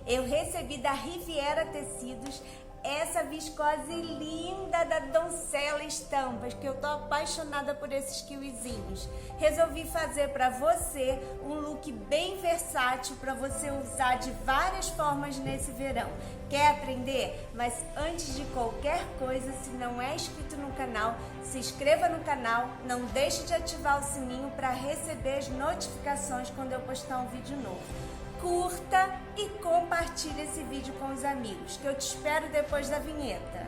Eu recebi da Riviera Tecidos essa viscose linda da Doncella Estampas, que eu tô apaixonada por esses kiwizinhos. Resolvi fazer para você um look bem versátil para você usar de várias formas nesse verão. Quer aprender? Mas antes de qualquer coisa, se não é inscrito no canal, se inscreva no canal, não deixe de ativar o sininho para receber as notificações quando eu postar um vídeo novo. Curta e compartilhe esse vídeo com os amigos, que eu te espero depois da vinheta.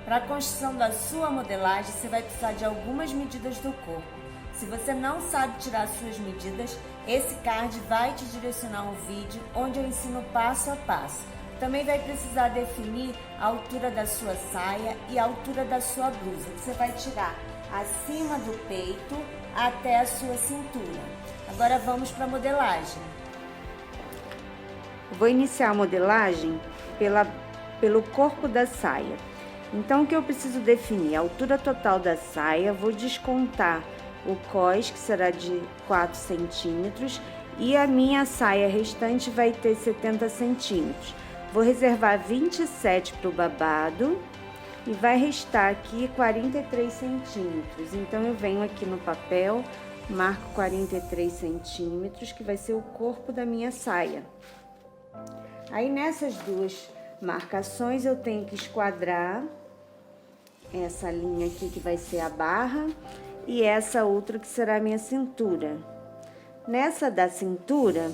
Para a construção da sua modelagem, você vai precisar de algumas medidas do corpo. Se você não sabe tirar suas medidas, esse card vai te direcionar um vídeo onde eu ensino passo a passo. Também vai precisar definir a altura da sua saia e a altura da sua blusa, que você vai tirar acima do peito até a sua cintura. Agora vamos para a modelagem. Vou iniciar a modelagem pelo corpo da saia. Então, o que eu preciso definir? A altura total da saia, vou descontar o cós, que será de 4 centímetros, e a minha saia restante vai ter 70 centímetros. Vou reservar 27 para o babado e vai restar aqui 43 centímetros. Então, eu venho aqui no papel, marco 43 centímetros, que vai ser o corpo da minha saia. Aí, nessas duas marcações, eu tenho que esquadrar essa linha aqui, que vai ser a barra, e essa outra que será a minha cintura. Nessa da cintura,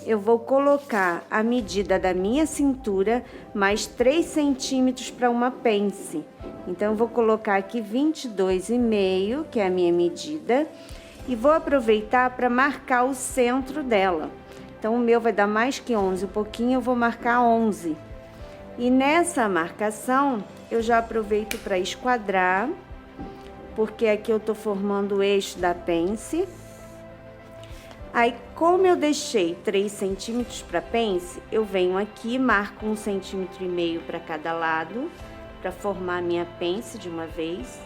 eu vou colocar a medida da minha cintura mais 3 centímetros para uma pence. Então, eu vou colocar aqui 22,5, que é a minha medida, e vou aproveitar para marcar o centro dela. Então, o meu vai dar mais que 11, um pouquinho eu vou marcar 11. E nessa marcação, eu já aproveito para esquadrar, porque aqui eu tô formando o eixo da pence. Aí, como eu deixei 3 centímetros para pence, eu venho aqui, marco 1,5 centímetro para cada lado, para formar a minha pence de uma vez.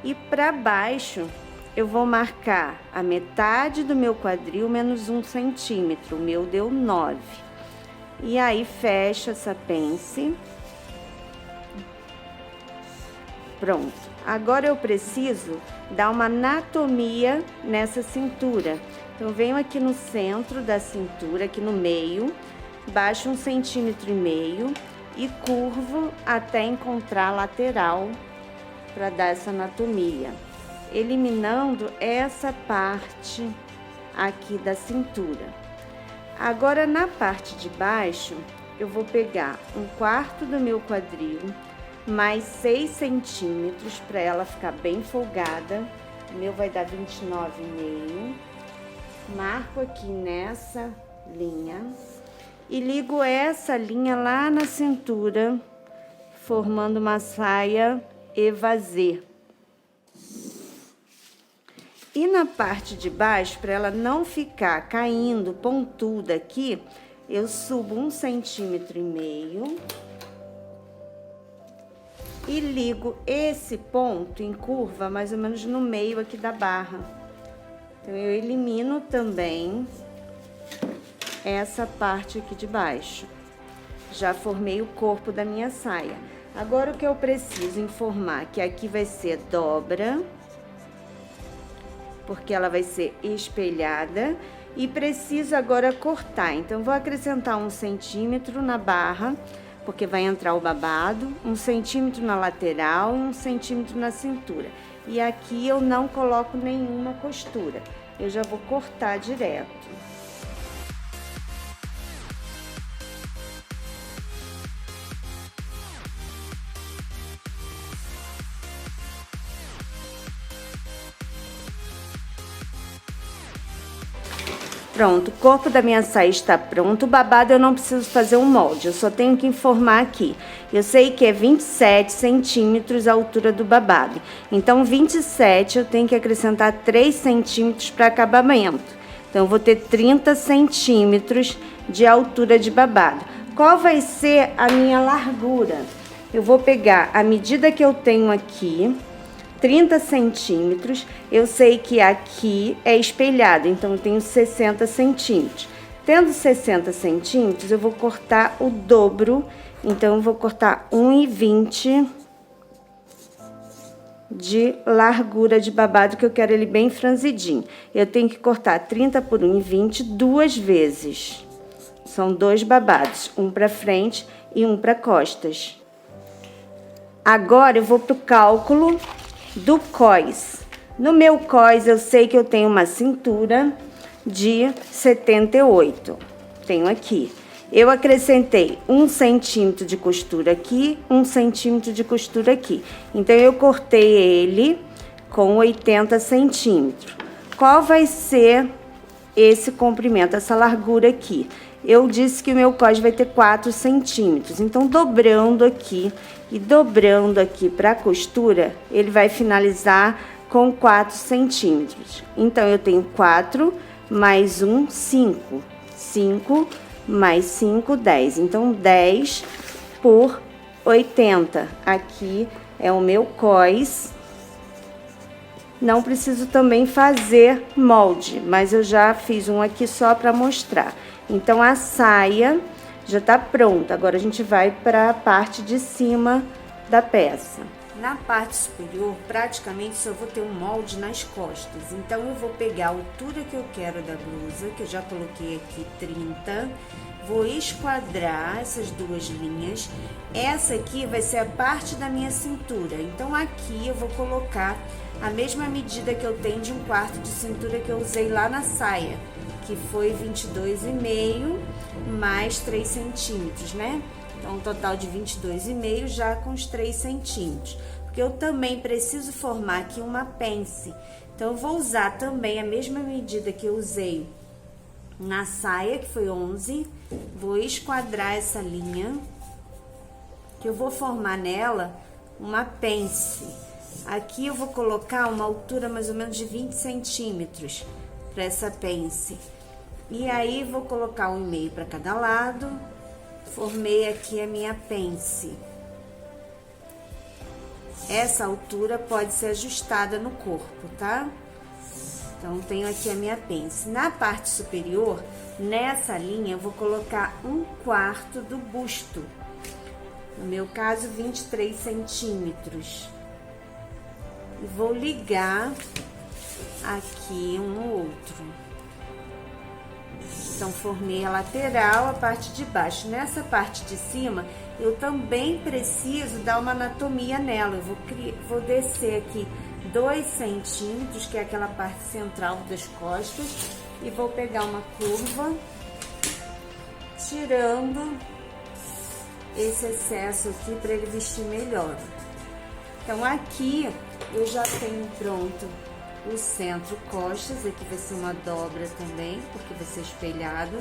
E para baixo, eu vou marcar a metade do meu quadril menos 1 centímetro, o meu deu 9. E aí, fecho essa pence. Pronto. Agora, eu preciso dar uma anatomia nessa cintura. Então, venho aqui no centro da cintura, aqui no meio, baixo 1,5 centímetro e curvo até encontrar a lateral para dar essa anatomia, eliminando essa parte aqui da cintura. Agora, na parte de baixo, eu vou pegar 1/4 do meu quadril, mais 6 centímetros para ela ficar bem folgada. O meu vai dar 29,5. Marco aqui nessa linha e ligo essa linha lá na cintura, formando uma saia evasê. E na parte de baixo, para ela não ficar caindo pontuda aqui, eu subo 1,5 centímetro e ligo esse ponto em curva mais ou menos no meio aqui da barra. Então, eu elimino também essa parte aqui de baixo. Já formei o corpo da minha saia. Agora, o que eu preciso informar que aqui vai ser dobra, porque ela vai ser espelhada, e preciso agora cortar. Então, vou acrescentar 1 centímetro na barra, porque vai entrar o babado, 1 centímetro na lateral e 1 centímetro na cintura. E aqui eu não coloco nenhuma costura, eu já vou cortar direto. Pronto, o corpo da minha saia está pronto. O babado eu não preciso fazer um molde, eu só tenho que informar aqui. Eu sei que é 27 centímetros a altura do babado. Então, 27 eu tenho que acrescentar 3 centímetros para acabamento. Então, eu vou ter 30 centímetros de altura de babado. Qual vai ser a minha largura? eu vou pegar a medida que eu tenho aqui, 30 centímetros, eu sei que aqui é espelhado, então eu tenho 60 centímetros. Tendo 60 centímetros, eu vou cortar o dobro, então eu vou cortar 1,20 de largura de babado, que eu quero ele bem franzidinho. Eu tenho que cortar 30 por 1,20 duas vezes. São 2 babados, um para frente e um para costas. Agora eu vou pro cálculo do cós. No meu cós eu sei que eu tenho uma cintura de 78. Tenho aqui. Eu acrescentei 1 centímetro de costura aqui, 1 centímetro de costura aqui. Então, eu cortei ele com 80 centímetros. Qual vai ser esse comprimento, essa largura aqui? Eu disse que o meu cós vai ter 4 centímetros. Então, dobrando aqui e dobrando aqui para a costura, ele vai finalizar com 4 centímetros. Então, eu tenho 4 mais 1, 5. 5 mais 5, 10. Então, 10 por 80. Aqui é o meu cós. Não preciso também fazer molde, mas eu já fiz um aqui só para mostrar. Então, a saia já tá pronta. Agora, a gente vai para a parte de cima da peça. Na parte superior, praticamente só vou ter um molde nas costas. Então, eu vou pegar a altura que eu quero da blusa, que eu já coloquei aqui 30. Vou esquadrar essas duas linhas. Essa aqui vai ser a parte da minha cintura. Então, aqui eu vou colocar a mesma medida que eu tenho de 1/4 de cintura que eu usei lá na saia, que foi 22,5 mais 3 centímetros, né? Então, um total de 22,5 já com os 3 centímetros. Porque eu também preciso formar aqui uma pence. Então, eu vou usar também a mesma medida que eu usei na saia, que foi 11. Vou esquadrar essa linha, que eu vou formar nela uma pence. Aqui eu vou colocar uma altura mais ou menos de 20 centímetros para essa pence. E aí, vou colocar 1,5 para cada lado. Formei aqui a minha pence. Essa altura pode ser ajustada no corpo, tá? Então, tenho aqui a minha pence. Na parte superior, nessa linha, eu vou colocar 1/4 do busto. No meu caso, 23 centímetros. E vou ligar aqui um no outro. Então, formei a lateral, a parte de baixo. Nessa parte de cima, eu também preciso dar uma anatomia nela. Eu vou descer aqui 2 centímetros, que é aquela parte central das costas, e vou pegar uma curva, tirando esse excesso aqui para ele vestir melhor. Então, aqui eu já tenho pronto o centro costas, aqui vai ser uma dobra também, porque vai ser espelhado.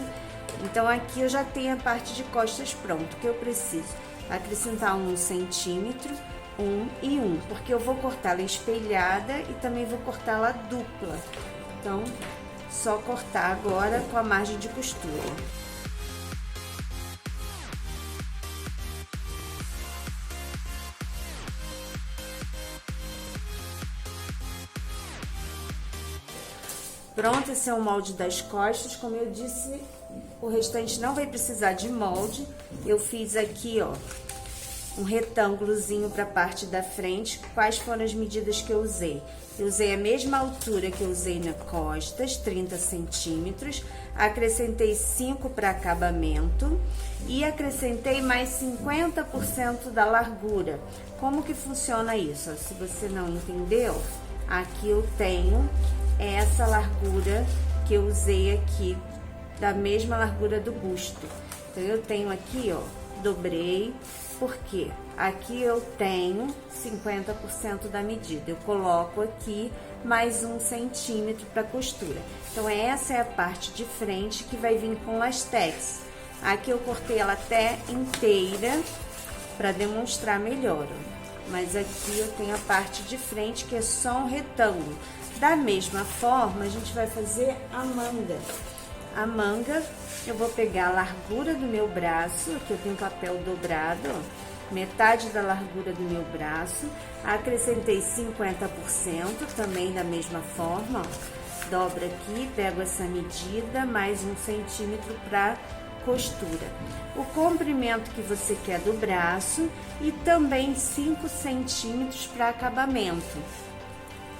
Então, aqui eu já tenho a parte de costas pronto, que eu preciso acrescentar 1 centímetro, 1 e 1, porque eu vou cortá-la espelhada e também vou cortá-la dupla. Então, só cortar agora com a margem de costura. Pronto, esse é o molde das costas. Como eu disse, o restante não vai precisar de molde. Eu fiz aqui, ó, um retângulozinho para a parte da frente. Quais foram as medidas que eu usei? Eu usei a mesma altura que eu usei na costas, 30 centímetros. Acrescentei 5 para acabamento e acrescentei mais 50% da largura. Como que funciona isso? Se você não entendeu, aqui eu tenho essa largura que eu usei aqui, da mesma largura do busto. Então, eu tenho aqui, ó, dobrei, porque aqui eu tenho 50% da medida. Eu coloco aqui mais 1 centímetro para costura. Então, essa é a parte de frente que vai vir com lastex. Aqui eu cortei ela até inteira para demonstrar melhor, ó. Mas aqui eu tenho a parte de frente que é só um retângulo. Da mesma forma, a gente vai fazer a manga. A manga, eu vou pegar a largura do meu braço, aqui eu tenho papel dobrado, ó, metade da largura do meu braço, acrescentei 50% também da mesma forma, ó. Dobra aqui, pego essa medida, mais 1 centímetro para costura. O comprimento que você quer do braço e também 5 centímetros para acabamento.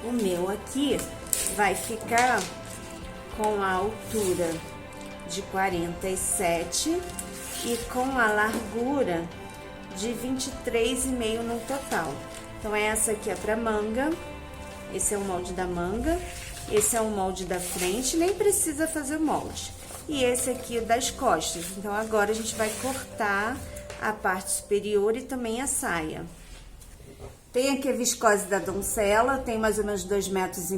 O meu aqui vai ficar com a altura de 47 e com a largura de 23,5 no total. Então, essa aqui é para manga, esse é o molde da manga, esse é o molde da frente, nem precisa fazer o molde. E esse aqui é das costas. Então, agora a gente vai cortar a parte superior e também a saia. Tem aqui a viscose da Doncella, tem mais ou menos 2,5 metros.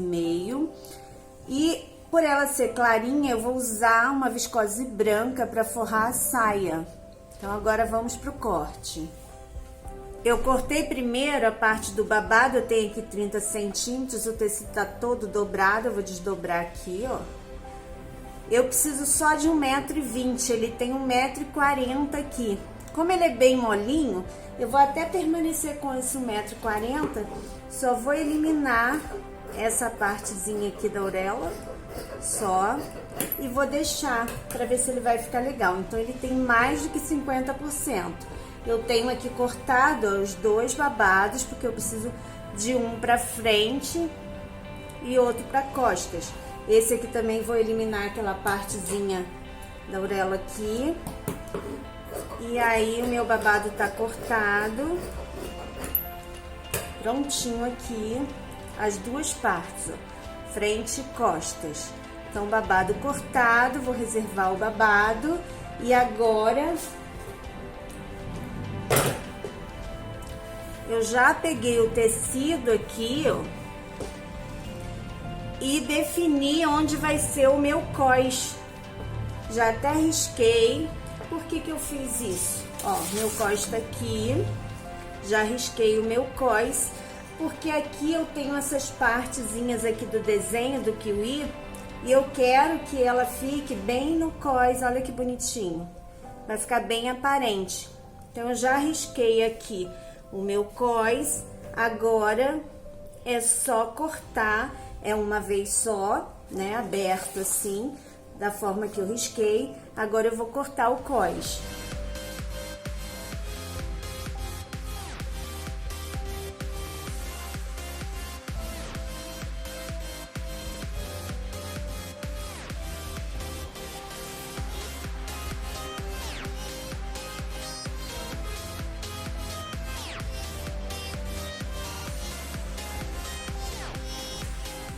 E por ela ser clarinha, eu vou usar uma viscose branca para forrar a saia. Então, agora vamos pro corte. Eu cortei primeiro a parte do babado, eu tenho aqui 30 centímetros, o tecido tá todo dobrado, eu vou desdobrar aqui, ó. Eu preciso só de 1,20 m, ele tem 1,40 m aqui. Como ele é bem molinho, eu vou até permanecer com esse 1,40 m, só vou eliminar essa partezinha aqui da orelha, só, e vou deixar para ver se ele vai ficar legal. Então, ele tem mais do que 50%. Eu tenho aqui cortado os 2 babados, porque eu preciso de um para frente e outro para costas. Esse aqui também vou eliminar aquela partezinha da orelha aqui. E aí, o meu babado tá cortado. Prontinho aqui, as 2 partes, ó, frente e costas. Então, babado cortado, vou reservar o babado. E agora, eu já peguei o tecido aqui, ó, e defini onde vai ser o meu cós. Já até risquei. Por que que eu fiz isso? Ó, meu cós tá aqui. Já risquei o meu cós, porque aqui eu tenho essas partezinhas aqui do desenho do kiwi e eu quero que ela fique bem no cós. Olha que bonitinho. Vai ficar bem aparente. Então, eu já risquei aqui o meu cós. Agora, é só cortar. É uma vez só, né? Aberto assim, da forma que eu risquei. Agora, eu vou cortar o cós.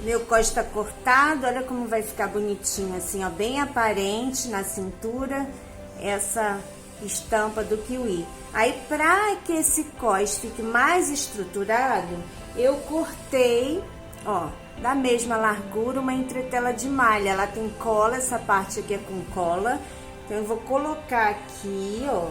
Meu cós tá cortado, olha como vai ficar bonitinho assim, ó, bem aparente na cintura, essa estampa do kiwi. Aí, pra que esse cós fique mais estruturado, eu cortei, ó, da mesma largura, uma entretela de malha. Ela tem cola, essa parte aqui é com cola, então eu vou colocar aqui, ó,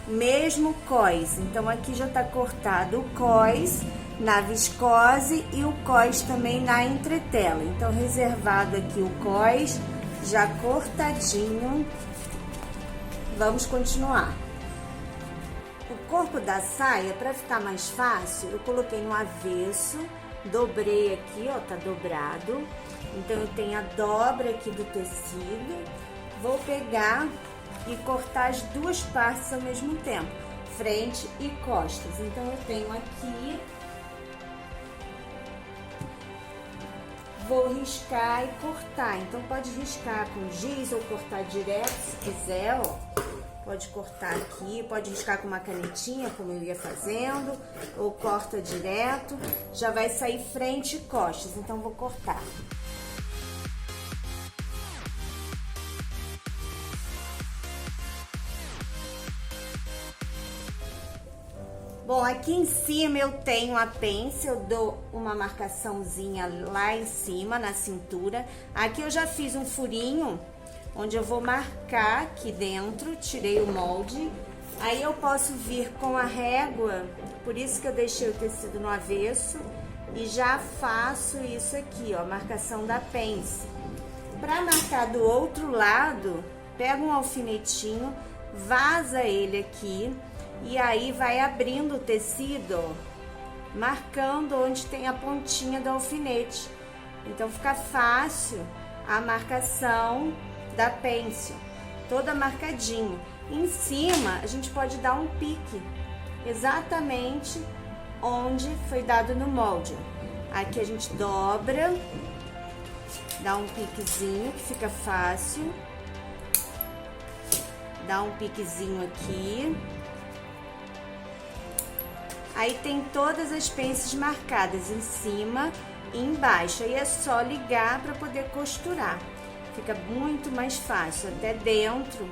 mesmo cós. Então, aqui já tá cortado o cós na viscose e o cós também na entretela. Então, reservado aqui o cós, já cortadinho. Vamos continuar. O corpo da saia, para ficar mais fácil, eu coloquei no avesso, dobrei aqui, ó, tá dobrado. Então, eu tenho a dobra aqui do tecido. Vou pegar e cortar as 2 partes ao mesmo tempo, frente e costas. Então, eu tenho aqui, vou riscar e cortar. Então, pode riscar com giz ou cortar direto, se quiser, ó. Pode cortar aqui, pode riscar com uma canetinha, como eu ia fazendo, ou corta direto. Já vai sair frente e costas, então, vou cortar. Bom, aqui em cima eu tenho a pence, eu dou uma marcaçãozinha lá em cima, na cintura. Aqui eu já fiz um furinho, onde eu vou marcar aqui dentro, tirei o molde. Aí eu posso vir com a régua, por isso que eu deixei o tecido no avesso, e já faço isso aqui, ó, marcação da pence. Pra marcar do outro lado, pega um alfinetinho, vaza ele aqui, E aí vai abrindo o tecido, ó, marcando onde tem a pontinha do alfinete. Então fica fácil a marcação da pence, toda marcadinha. Em cima a gente pode dar um pique, exatamente onde foi dado no molde. Aqui a gente dobra, dá um piquezinho que fica fácil. Dá um piquezinho aqui. Aí tem todas as pences marcadas em cima e embaixo. Aí é só ligar para poder costurar. Fica muito mais fácil. Até dentro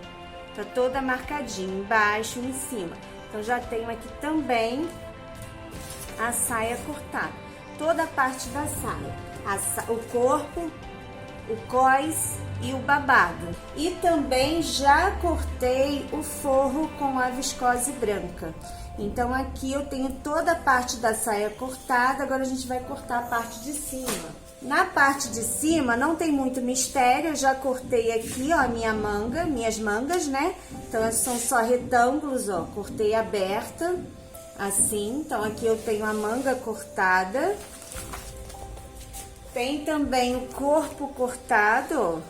tá toda marcadinha, embaixo e em cima. Então já tenho aqui também a saia cortada. Toda a parte da saia. O corpo, o cós e o babado. E também já cortei o forro com a viscose branca. Então aqui eu tenho toda a parte da saia cortada, agora a gente vai cortar a parte de cima. Na parte de cima não tem muito mistério, eu já cortei aqui, ó, a minhas mangas, né? Então são só retângulos, ó, cortei aberta, assim. Então aqui eu tenho a manga cortada. Tem também o corpo cortado,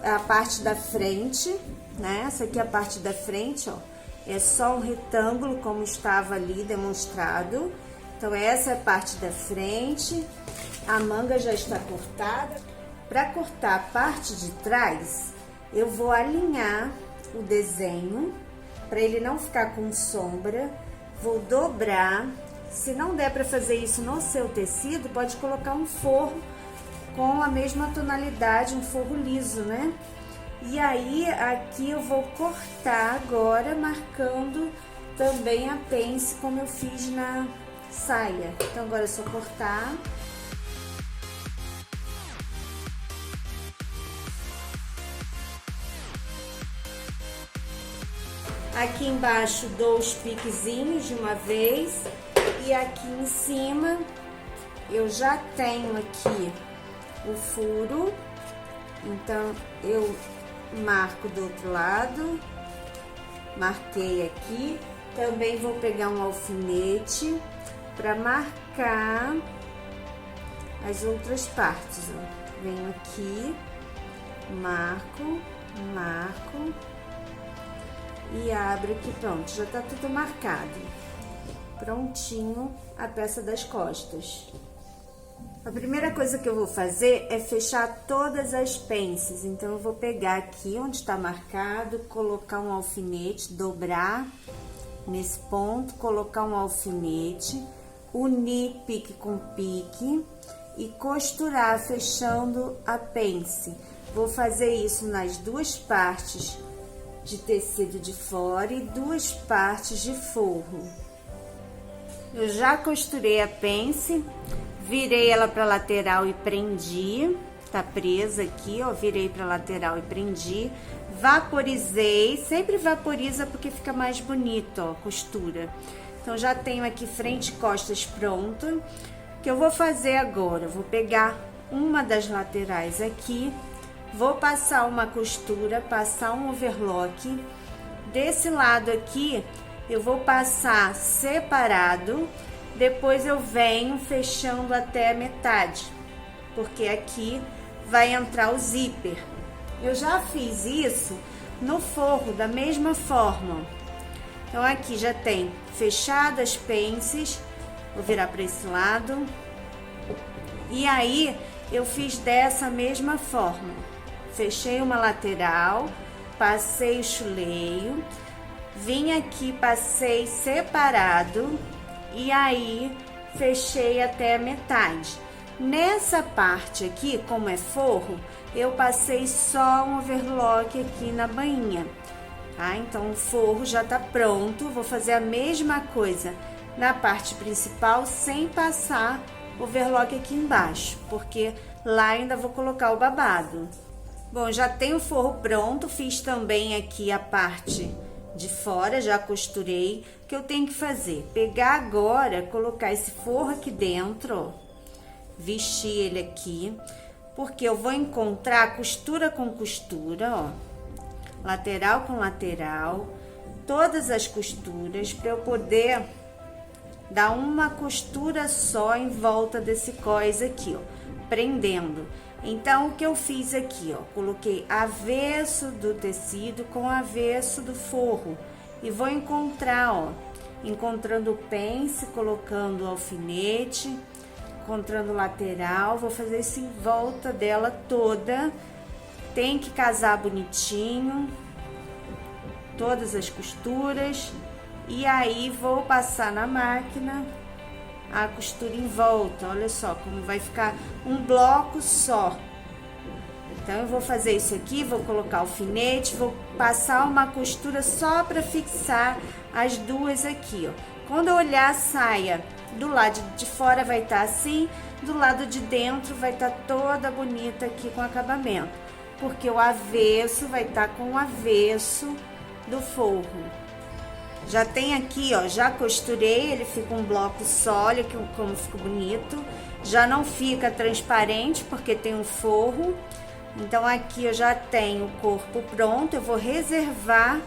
ó, a parte da frente, né? Essa aqui é a parte da frente, ó. É só um retângulo, como estava ali demonstrado. Então, essa é a parte da frente. A manga já está cortada. Para cortar a parte de trás, eu vou alinhar o desenho, para ele não ficar com sombra. Vou dobrar. Se não der para fazer isso no seu tecido, pode colocar um forro com a mesma tonalidade, um forro liso, né? E aí, aqui eu vou cortar agora, marcando também a pence, como eu fiz na saia. Então, agora é só cortar. Aqui embaixo dou os piquezinhos de uma vez. E aqui em cima, eu já tenho aqui o furo. Então, eu marco do outro lado, marquei aqui. Também vou pegar um alfinete para marcar as outras partes, ó. Venho aqui, marco e abro aqui, pronto, já tá tudo marcado. Prontinho a peça das costas. A primeira coisa que eu vou fazer é fechar todas as pences. Então, eu vou pegar aqui onde está marcado, colocar um alfinete, dobrar nesse ponto, colocar um alfinete, unir pique com pique e costurar fechando a pence. Vou fazer isso nas duas partes de tecido de fora e duas partes de forro. Eu já costurei a pence. Virei ela para lateral e prendi, tá presa aqui, ó, virei para lateral e prendi. Vaporizei, sempre vaporiza porque fica mais bonito, ó, costura. Então, já tenho aqui frente e costas pronto. O que eu vou fazer agora? Eu vou pegar uma das laterais aqui, vou passar uma costura, passar um overlock. Desse lado aqui, eu vou passar separado. Depois eu venho fechando até a metade, porque aqui vai entrar o zíper. Eu já fiz isso no forro da mesma forma. Então, aqui já tem fechado as pences, vou virar para esse lado. E aí, eu fiz dessa mesma forma. Fechei uma lateral, passei o chuleio, vim aqui, passei separado. E aí, fechei até a metade. Nessa parte aqui, como é forro, eu passei só um overlock aqui na bainha, tá? Então, o forro já tá pronto. Vou fazer a mesma coisa na parte principal, sem passar overlock aqui embaixo, porque lá ainda vou colocar o babado. Bom, já tem o forro pronto, fiz também aqui a parte de fora, já costurei. O que eu tenho que fazer? Pegar agora, colocar esse forro aqui dentro, ó, vestir ele aqui, porque eu vou encontrar costura com costura, ó, lateral com lateral, todas as costuras para eu poder dar uma costura só em volta desse cós aqui, ó, prendendo. Então, o que eu fiz aqui, ó, coloquei avesso do tecido com avesso do forro e vou encontrar, ó, encontrando o pence, colocando o alfinete, encontrando o lateral, vou fazer isso em volta dela toda. Tem que casar bonitinho, todas as costuras, e aí vou passar na máquina a costura em volta. Olha só como vai ficar um bloco só. Então, eu vou fazer isso aqui, vou colocar alfinete, vou passar uma costura só para fixar as duas aqui, ó. Quando eu olhar a saia, do lado de fora vai estar assim, do lado de dentro vai estar toda bonita aqui com acabamento, porque o avesso vai estar com o avesso do forro. Já tem aqui, ó, já costurei, ele fica um bloco só, olha como ficou bonito. Já não fica transparente, porque tem um forro. Então, aqui eu já tenho o corpo pronto, eu vou reservar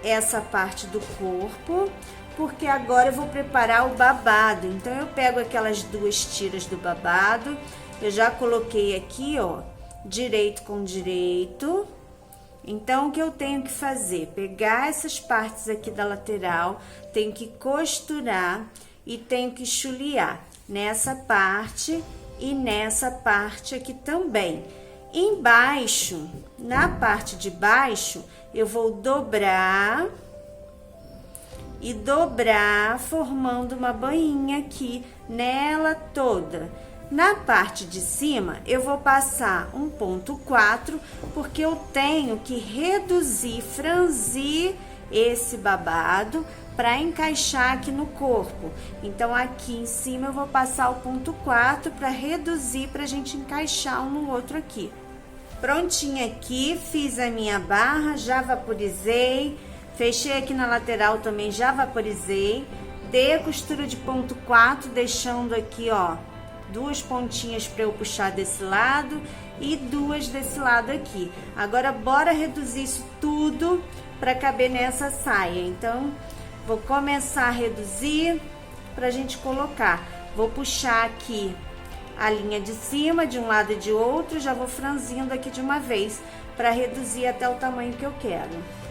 essa parte do corpo, porque agora eu vou preparar o babado. Então, eu pego aquelas duas tiras do babado, eu já coloquei aqui, ó, direito com direito. Então, o que eu tenho que fazer? Pegar essas partes aqui da lateral, tenho que costurar e tenho que chulear nessa parte e nessa parte aqui também. Embaixo, na parte de baixo, eu vou dobrar e dobrar, formando uma bainha aqui nela toda. Na parte de cima, eu vou passar um ponto 4, porque eu tenho que reduzir, franzir esse babado para encaixar aqui no corpo. Então, aqui em cima eu vou passar o ponto 4 para reduzir, para a gente encaixar um no outro aqui. Prontinha aqui, fiz a minha barra, já vaporizei, fechei aqui na lateral também, já vaporizei, dei a costura de ponto 4, deixando aqui, ó, duas pontinhas para eu puxar desse lado e duas desse lado aqui. Agora, bora reduzir isso tudo para caber nessa saia. Então, vou começar a reduzir pra gente colocar. Vou puxar aqui a linha de cima, de um lado e de outro, já vou franzindo aqui de uma vez, para reduzir até o tamanho que eu quero.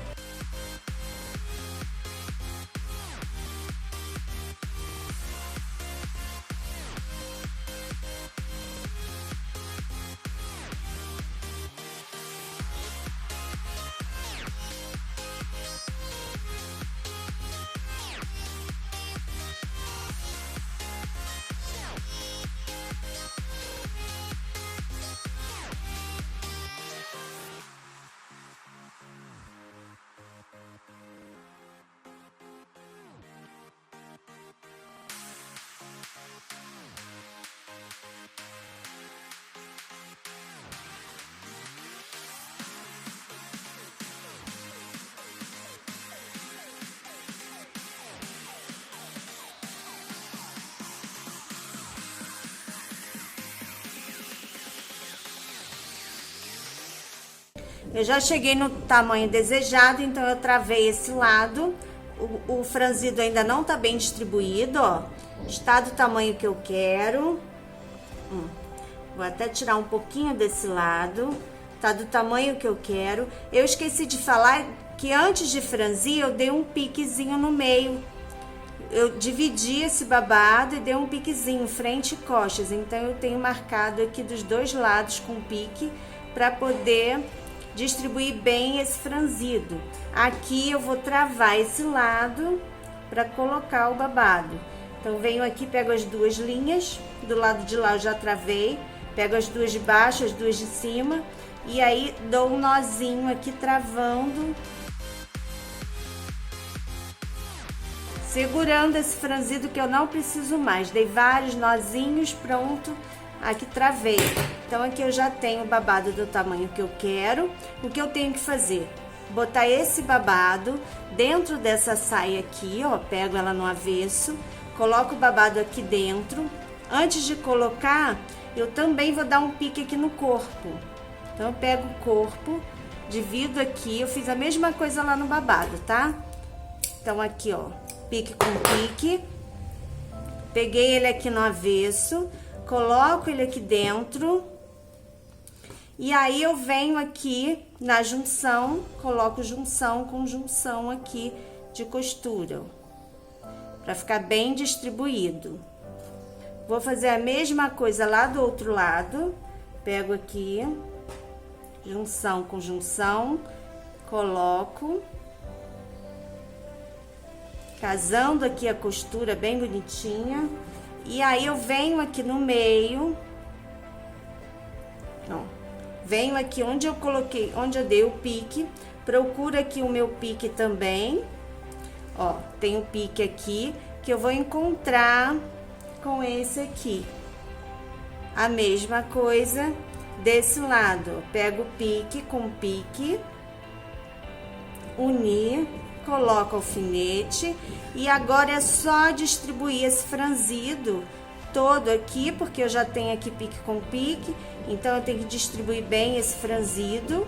Eu já cheguei no tamanho desejado, então eu travei esse lado. O franzido ainda não tá bem distribuído, ó. Está do tamanho que eu quero. Vou até tirar um pouquinho desse lado. Tá do tamanho que eu quero. Eu esqueci de falar que antes de franzir, eu dei um piquezinho no meio. Eu dividi esse babado e dei um piquezinho, frente e costas. Então, eu tenho marcado aqui dos dois lados com pique para poder distribuir bem esse franzido. Aqui eu vou travar esse lado para colocar o babado. Então, venho aqui, pego as duas linhas, do lado de lá eu já travei, pego as duas de baixo, as duas de cima, e aí dou um nozinho aqui travando, segurando esse franzido que eu não preciso mais. Dei vários nozinhos, pronto. Aqui travei. Então, aqui eu já tenho o babado do tamanho que eu quero. O que eu tenho que fazer? Botar esse babado dentro dessa saia aqui, ó. Pego ela no avesso, coloco o babado aqui dentro. Antes de colocar, eu também vou dar um pique aqui no corpo. Então, eu pego o corpo, divido aqui. Eu fiz a mesma coisa lá no babado, tá? Então, aqui, ó, pique com pique. Peguei ele aqui no avesso, coloco ele aqui dentro. E aí, eu venho aqui na junção, coloco junção com junção aqui de costura, para ficar bem distribuído. Vou fazer a mesma coisa lá do outro lado. Pego aqui, junção com junção, coloco, casando aqui a costura bem bonitinha. E aí, eu venho aqui no meio, ó, venho aqui onde eu coloquei, onde eu dei o pique, procuro aqui o meu pique também, ó, tem um pique aqui, que eu vou encontrar com esse aqui. A mesma coisa desse lado, pego o pique com pique, unir, coloco alfinete e agora é só distribuir esse franzido todo aqui, porque eu já tenho aqui pique com pique, então eu tenho que distribuir bem esse franzido.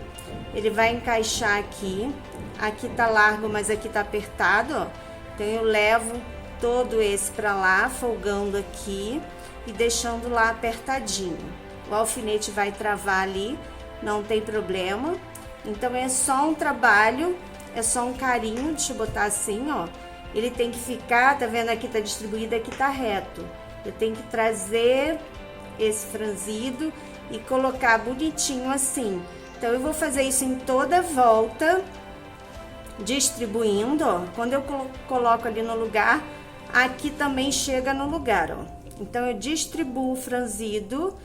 Ele vai encaixar aqui, aqui tá largo, mas aqui tá apertado, ó. Então eu levo todo esse pra lá, folgando aqui e deixando lá apertadinho. O alfinete vai travar ali, não tem problema. Então é só um trabalho, é só um carinho, deixa eu botar assim, ó. Ele tem que ficar, tá vendo? Aqui tá distribuído, aqui tá reto. Eu tenho que trazer esse franzido e colocar bonitinho assim. Então eu vou fazer isso em toda a volta, distribuindo, ó. Quando eu coloco ali no lugar, aqui também chega no lugar, ó. Então eu distribuo o franzido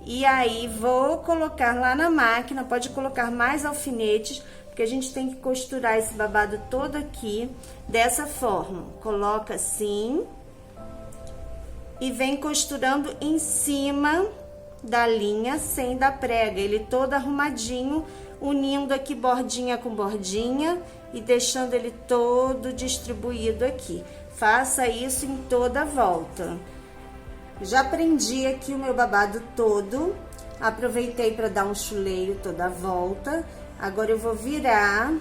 e aí vou colocar lá na máquina. Pode colocar mais alfinetes, porque a gente tem que costurar esse babado todo aqui dessa forma. Coloca assim e vem costurando em cima da linha sem dar prega, ele todo arrumadinho, unindo aqui bordinha com bordinha e deixando ele todo distribuído aqui. Faça isso em toda a volta. Já prendi aqui o meu babado todo, aproveitei para dar um chuleio toda a volta. Agora eu vou virar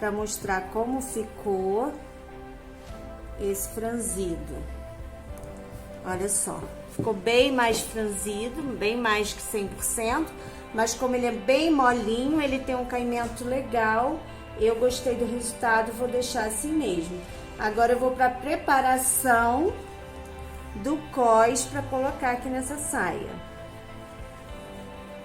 para mostrar como ficou esse franzido. Olha só, ficou bem mais franzido, bem mais que 100%, mas como ele é bem molinho, ele tem um caimento legal. Eu gostei do resultado, vou deixar assim mesmo. Agora eu vou para a preparação do cós para colocar aqui nessa saia.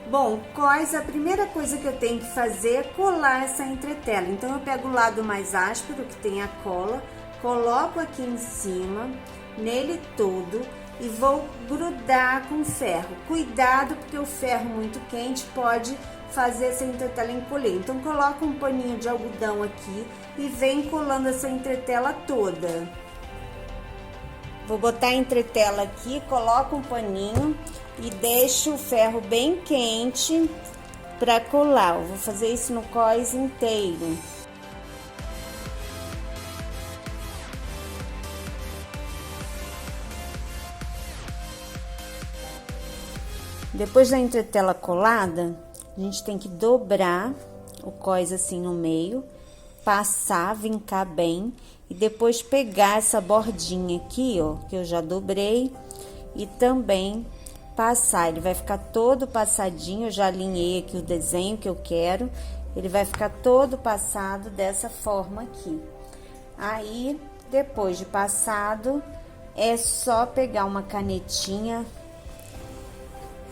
Bom, cós, a primeira coisa que eu tenho que fazer é colar essa entretela. Então eu pego o lado mais áspero, que tem a cola, coloco aqui em cima, nele todo, e vou grudar com ferro. Cuidado, porque o ferro muito quente pode fazer essa entretela encolher. Então coloco um paninho de algodão aqui e vem colando essa entretela toda. Vou botar a entretela aqui, coloco um paninho e deixo o ferro bem quente para colar. Eu vou fazer isso no cós inteiro. Depois da entretela colada, a gente tem que dobrar o cós assim no meio, passar, vincar bem e depois pegar essa bordinha aqui, ó, que eu já dobrei, e também passar. Ele vai ficar todo passadinho, eu já alinhei aqui o desenho que eu quero, ele vai ficar todo passado dessa forma aqui. Aí, depois de passado, é só pegar uma canetinha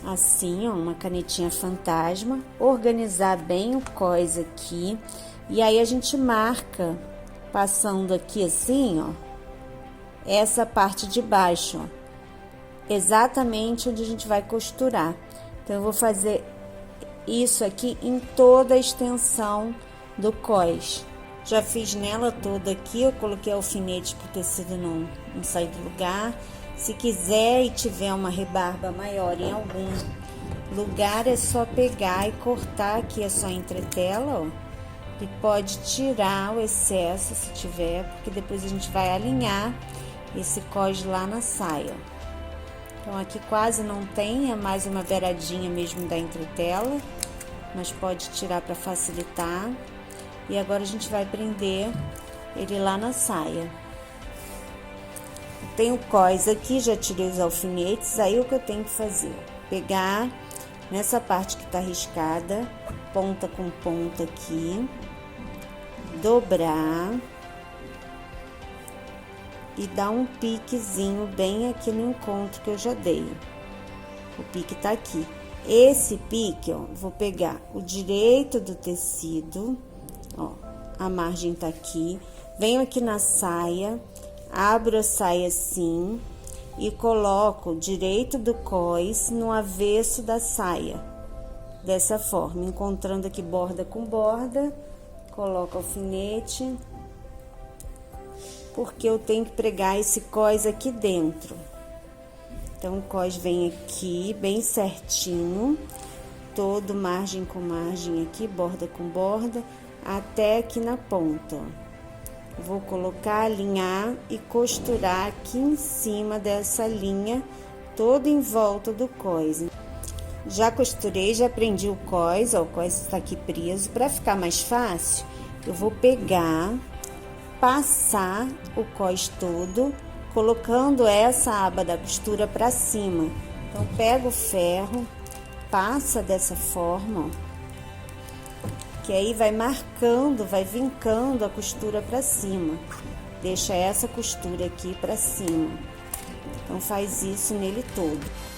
assim, ó, uma canetinha fantasma, organizar bem o cós aqui, e aí a gente marca, passando aqui assim, ó, essa parte de baixo, ó, exatamente onde a gente vai costurar. Então, eu vou fazer isso aqui em toda a extensão do cós. Já fiz nela toda aqui, eu coloquei alfinete para o tecido não sair do lugar. Se quiser e tiver uma rebarba maior em algum lugar, é só pegar e cortar aqui a sua entretela, ó. E pode tirar o excesso se tiver, porque depois a gente vai alinhar esse cós lá na saia. Então, aqui quase não tem, é mais uma beiradinha mesmo da entretela, mas pode tirar para facilitar. E agora a gente vai prender ele lá na saia. Tenho cós aqui, já tirei os alfinetes, aí o que eu tenho que fazer? Pegar nessa parte que tá riscada, ponta com ponta aqui, dobrar e dar um piquezinho bem aqui no encontro que eu já dei. O pique tá aqui. Esse pique, ó, vou pegar o direito do tecido, ó, a margem tá aqui, venho aqui na saia, abro a saia assim e coloco o direito do cós no avesso da saia, dessa forma, encontrando aqui borda com borda, coloco alfinete, porque eu tenho que pregar esse cós aqui dentro. Então, o cós vem aqui, bem certinho, todo margem com margem aqui, borda com borda, até aqui na ponta, ó. Vou colocar, alinhar e costurar aqui em cima dessa linha, toda em volta do cós. Já costurei, já prendi o cós, ó, o cós está aqui preso. Para ficar mais fácil, eu vou pegar, passar o cós todo, colocando essa aba da costura para cima. Então, pega o ferro, passa dessa forma, ó, que aí vai marcando, vai vincando a costura para cima. Deixa essa costura aqui para cima. Então, faz isso nele todo.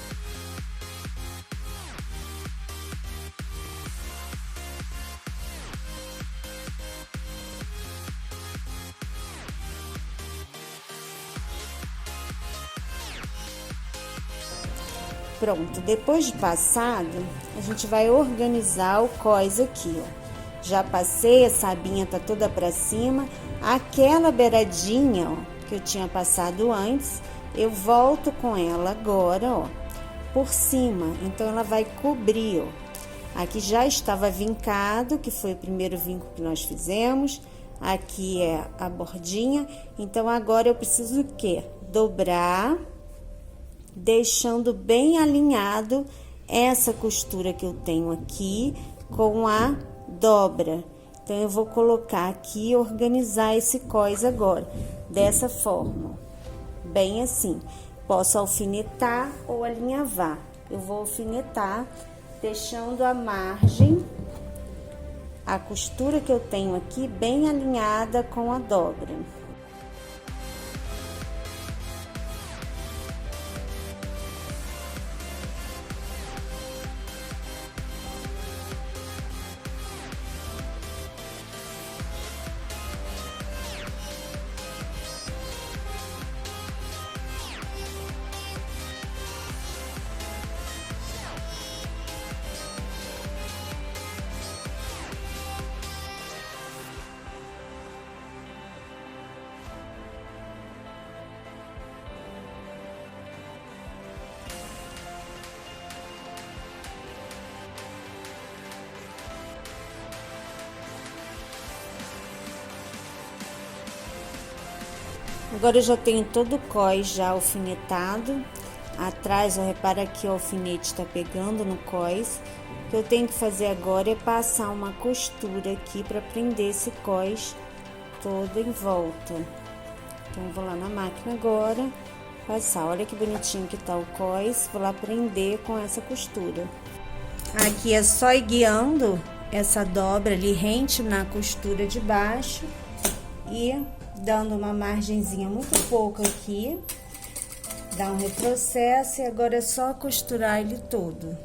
Pronto, depois de passado, a gente vai organizar o cós aqui, ó. Já passei, a sabinha tá toda pra cima. Aquela beiradinha, ó, que eu tinha passado antes, eu volto com ela agora, ó, por cima. Então, ela vai cobrir, ó. Aqui já estava vincado, que foi o primeiro vinco que nós fizemos. Aqui é a bordinha. Então, agora eu preciso o quê? Dobrar, deixando bem alinhado essa costura que eu tenho aqui com a dobra. Então, eu vou colocar aqui e organizar esse cós agora, dessa forma, bem assim. Posso alfinetar ou alinhavar. Eu vou alfinetar, deixando a margem, a costura que eu tenho aqui, bem alinhada com a dobra. Agora eu já tenho todo o cós já alfinetado. Atrás, ó, repara que o alfinete tá pegando no cós. O que eu tenho que fazer agora é passar uma costura aqui para prender esse cós todo em volta. Então, eu vou lá na máquina agora, passar. Olha que bonitinho que tá o cós. Vou lá prender com essa costura. Aqui é só ir guiando essa dobra ali rente na costura de baixo e dando uma margenzinha muito pouco aqui, dá um retrocesso e agora é só costurar ele todo.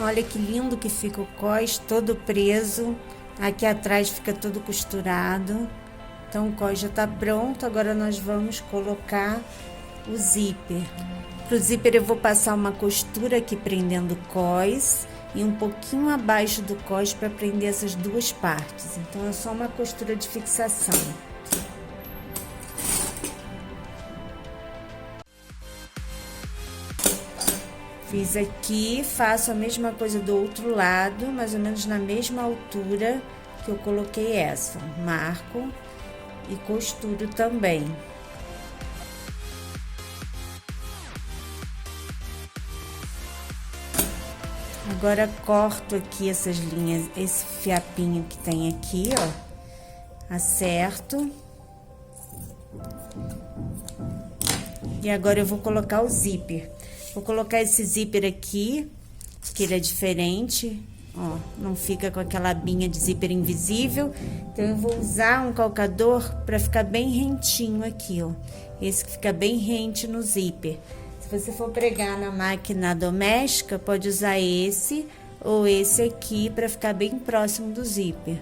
Olha que lindo que fica o cós, todo preso. Aqui atrás fica todo costurado. Então o cós já tá pronto, agora nós vamos colocar o zíper. Pro zíper eu vou passar uma costura aqui prendendo o cós e um pouquinho abaixo do cós para prender essas duas partes. Então é só uma costura de fixação. Fiz aqui, faço a mesma coisa do outro lado, mais ou menos na mesma altura que eu coloquei essa. Marco e costuro também. Agora corto aqui essas linhas, esse fiapinho que tem aqui, ó. Acerto. E agora eu vou colocar o zíper. Vou colocar esse zíper aqui, que ele é diferente, ó, não fica com aquela abinha de zíper invisível. Então, eu vou usar um calcador para ficar bem rentinho aqui, ó. Esse que fica bem rente no zíper. Se você for pregar na máquina doméstica, pode usar esse ou esse aqui para ficar bem próximo do zíper.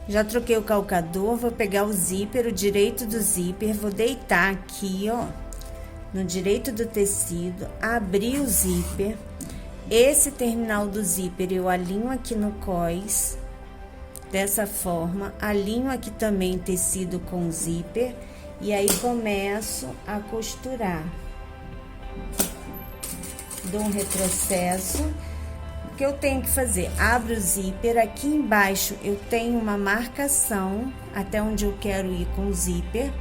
Já troquei o calcador, vou pegar o zíper, o direito do zíper, vou deitar aqui, ó, no direito do tecido, abrir o zíper. Esse terminal do zíper eu alinho aqui no cós, dessa forma, alinho aqui também tecido com o zíper e aí começo a costurar. Dou um retrocesso. O que eu tenho que fazer? Abro o zíper, aqui embaixo eu tenho uma marcação até onde eu quero ir com o zíper.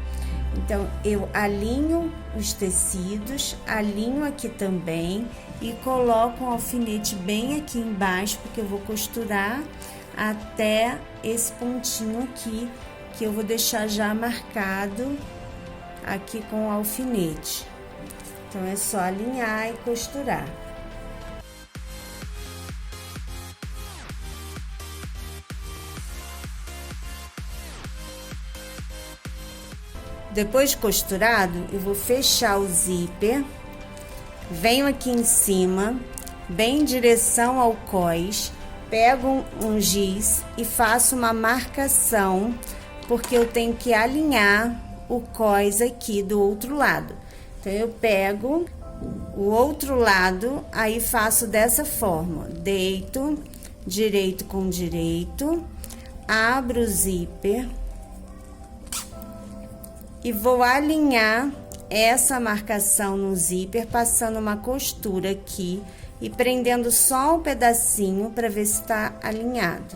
Então, eu alinho os tecidos, alinho aqui também e coloco um alfinete bem aqui embaixo, porque eu vou costurar até esse pontinho aqui, que eu vou deixar já marcado aqui com o alfinete. Então, é só alinhar e costurar. Depois de costurado, eu vou fechar o zíper, venho aqui em cima, bem em direção ao cós, pego um giz e faço uma marcação, porque eu tenho que alinhar o cós aqui do outro lado. Então, eu pego o outro lado, aí faço dessa forma, deito, direito com direito, abro o zíper e vou alinhar essa marcação no zíper, passando uma costura aqui e prendendo só um pedacinho para ver se tá alinhado.